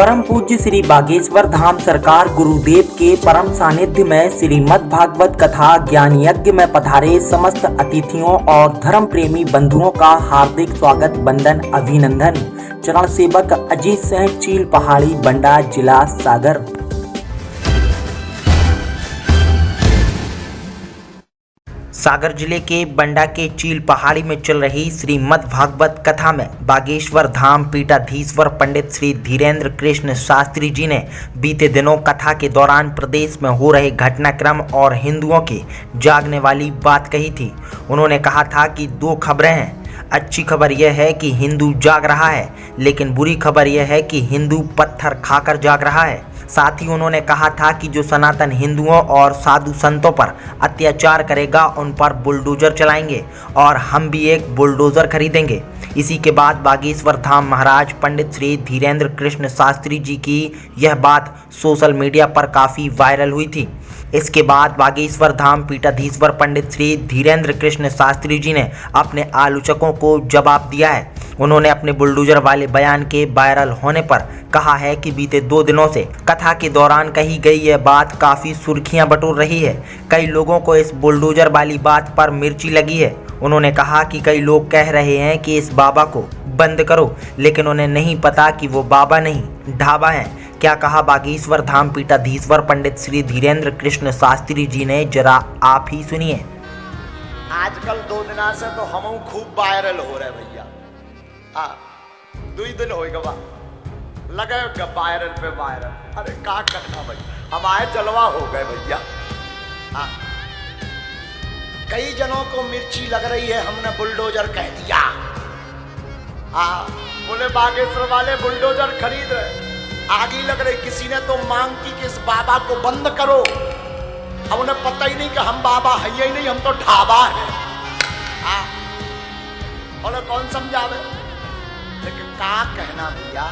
परम पूज्य श्री बागेश्वर धाम सरकार गुरुदेव के परम सानिध्य में श्रीमद् भागवत कथा ज्ञान यज्ञ में पधारे समस्त अतिथियों और धर्म प्रेमी बंधुओं का हार्दिक स्वागत वंदन अभिनंदन। चरण सेवक अजीत सिंह चील पहाड़ी बंडा जिला सागर। सागर जिले के बंडा के चील पहाड़ी में चल रही श्रीमद् भागवत कथा में बागेश्वर धाम पीठाधीश्वर पंडित श्री धीरेन्द्र कृष्ण शास्त्री जी ने बीते दिनों कथा के दौरान प्रदेश में हो रहे घटनाक्रम और हिंदुओं के जागने वाली बात कही थी। उन्होंने कहा था कि दो खबरें हैं। अच्छी खबर यह है कि हिंदू जाग रहा है, लेकिन बुरी खबर यह है कि हिंदू पत्थर खाकर जाग रहा है। साथ ही उन्होंने कहा था कि जो सनातन हिंदुओं और साधु संतों पर अत्याचार करेगा उन पर बुलडोजर चलाएंगे और हम भी एक बुलडोजर खरीदेंगे। इसी के बाद बागेश्वर धाम महाराज पंडित श्री धीरेन्द्र कृष्ण शास्त्री जी की यह बात सोशल मीडिया पर काफ़ी वायरल हुई थी। इसके बाद बागेश्वर धाम पीठाधीश्वर पंडित श्री धीरेन्द्र कृष्ण शास्त्री जी ने अपने आलोचकों को जवाब दिया है। उन्होंने अपने बुलडोजर वाले बयान के वायरल होने पर कहा है कि बीते 2 दिनों से कथा के दौरान कही गई यह बात काफ़ी सुर्खियां बटोर रही है। कई लोगों को इस बुलडोजर वाली बात पर मिर्ची लगी है। उन्होंने कहा कि कई लोग कह रहे हैं कि इस बाबा को बंद करो, लेकिन उन्हें नहीं पता कि वो बाबा नहीं ढाबा है। क्या कहा बागेश्वर धाम पीठाधीश्वर पंडित श्री धीरेन्द्र कृष्ण शास्त्री जी ने, जरा आप ही सुनिए। आजकल 2 दिना से तो हम खूब वायरल हो रहे भैया। 2 दिन हो गवा लगे वायरल पे वायरल। अरे का करना भाई, हमारे जलवा हो गए भैया। कई जनों को मिर्ची लग रही है, हमने बुलडोजर कह दिया। बोले बागेश्वर वाले बुलडोजर खरीद रहे, आगे लग रही। किसी ने तो मांग की कि इस बाबा को बंद करो। अब उन्हें पता ही नहीं कि हम बाबा है ही नहीं, हम तो ढाबा है। बोले कौन समझावे। लेकिन का कहना भैया,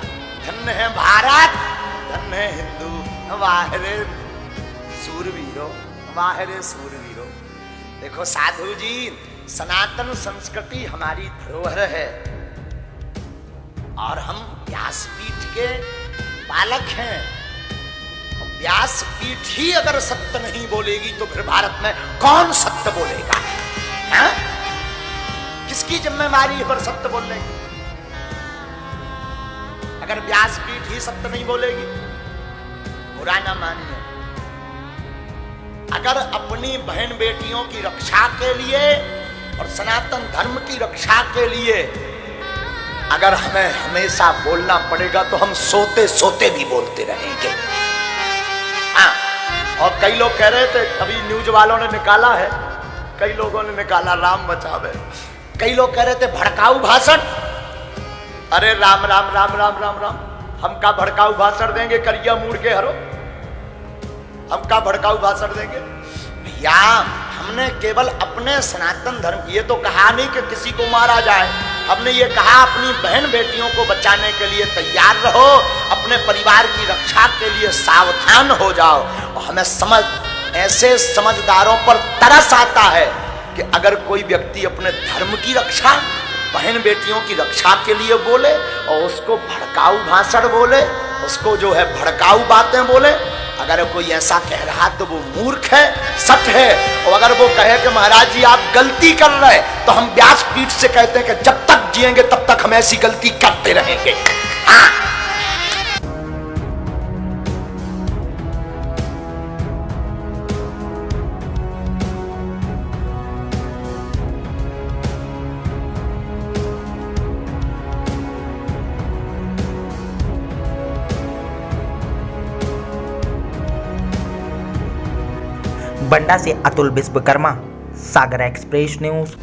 धन्य है भारत, धन्य है हिंदू, वाहरे सूरवीरो, वाहरे सूरवीरो। देखो साधु जी, सनातन संस्कृति हमारी धरोहर है और हम व्यासपीठ के बालक हैं। व्यासपीठ ही अगर सत्य नहीं बोलेगी तो फिर भारत में कौन सत्य बोलेगा? है? किसकी जिम्मेवारी पर सत्य बोलने की? अगर व्यासपीठ ही सत्य नहीं बोलेगी, बुरा ना मानिए। अगर अपनी बहन बेटियों की रक्षा के लिए और सनातन धर्म की रक्षा के लिए अगर हमें हमेशा बोलना पड़ेगा तो हम सोते सोते भी बोलते रहेंगे। और कई लोग कह रहे थे, अभी न्यूज वालों ने निकाला है, कई लोगों ने निकाला, राम बचावे। कई लोग कह रहे थे भड़काऊ भाषण। अरे राम राम राम राम राम राम, हम का भड़काऊ भाषण देंगे? करिया मूड के हरो, हम का भड़काऊ भाषण देंगे? भैया, हमने केवल अपने सनातन धर्म, ये तो कहा नहीं कि किसी को मारा जाए। हमने ये कहा अपनी बहन बेटियों को बचाने के लिए तैयार रहो, अपने परिवार की रक्षा के लिए सावधान हो जाओ। और हमें ऐसे समझदारों पर तरस आता है कि अगर कोई व्यक्ति अपने धर्म की रक्षा, बहन बेटियों की रक्षा के लिए बोले और उसको भड़काऊ भाषण बोले, उसको जो है भड़काऊ बातें बोले, अगर कोई ऐसा कह रहा तो वो मूर्ख है, सच है। और अगर वो कहे कि महाराज जी आप गलती कर रहे, तो हम व्यासपीठ से कहते हैं कि जब तक जिएंगे तब तक हम ऐसी गलती करते रहेंगे। बंडा से अतुल विश्वकर्मा, सागर एक्सप्रेस न्यूज।